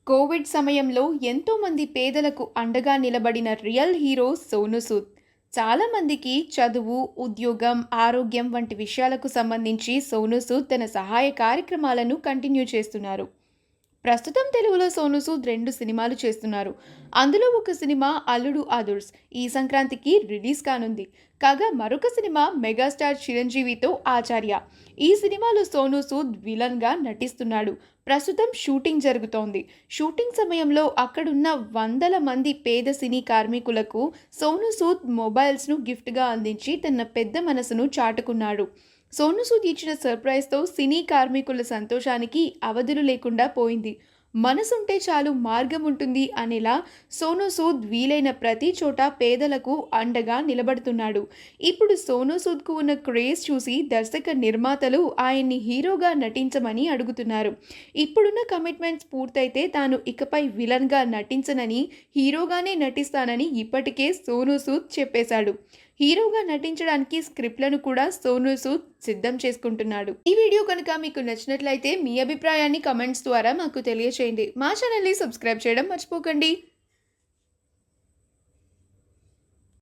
Covid సమయంలో ఎంతోమంది పేదలకు అండగా నిలబడిన రియల్ హీరో సోనూ సూద్. చాలామందికి చదువు, ఉద్యోగం, ఆరోగ్యం వంటి విషయాలకు సంబంధించి సోనూ సూద్ తన సహాయ కార్యక్రమాలను కంటిన్యూ చేస్తున్నారు. ప్రస్తుతం తెలుగులో సోనూ సూద్ 2 సినిమాలు చేస్తున్నారు. అందులో ఒక సినిమా 'అల్లుడు ఆదుర్స్' ఈ సంక్రాంతికి రిలీజ్ కానుంది. కాగా మరొక సినిమా మెగాస్టార్ చిరంజీవితో 'ఆచార్య'. ఈ సినిమాలో సోనూ సూద్ విలన్‌గా నటిస్తున్నాడు. ప్రస్తుతం షూటింగ్ జరుగుతోంది. షూటింగ్ సమయంలో అక్కడున్న వందల మంది పేద సినీ కార్మికులకు సోనూ సూద్ మొబైల్స్‌ను గిఫ్ట్‌గా అందించి తన పెద్ద మనసును చాటుకున్నాడు. సోనూ సూద్ ఇచ్చిన సర్ప్రైజ్‌తో సినీ కార్మికుల సంతోషానికి అవధులు లేకుండా పోయింది. మనసుంటే చాలు మార్గం ఉంటుంది అనేలా సోనూ సూద్ వీలైన ప్రతి చోట పేదలకు అండగా నిలబడుతున్నాడు. ఇప్పుడు సోనూ సూద్‌కు ఉన్న క్రేజ్ చూసి దర్శక నిర్మాతలు ఆయన్ని హీరోగా నటించమని అడుగుతున్నారు. ఇప్పుడున్న కమిట్మెంట్స్ పూర్తయితే తాను ఇకపై విలన్‌గా నటించనని, హీరోగానే నటిస్తానని ఇప్పటికే సోనూ సూద్ చెప్పేశాడు. హీరోగా నటించడానికి స్క్రిప్ట్లను కూడా సోనూ సూద్ సిద్ధం చేసుకుంటున్నాడు. ఈ వీడియో కనుక మీకు నచ్చినట్లయితే మీ అభిప్రాయాన్ని కమెంట్స్ ద్వారా మాకు తెలియచేయండి. మా ఛానల్ని సబ్స్క్రైబ్ చేయడం మర్చిపోకండి.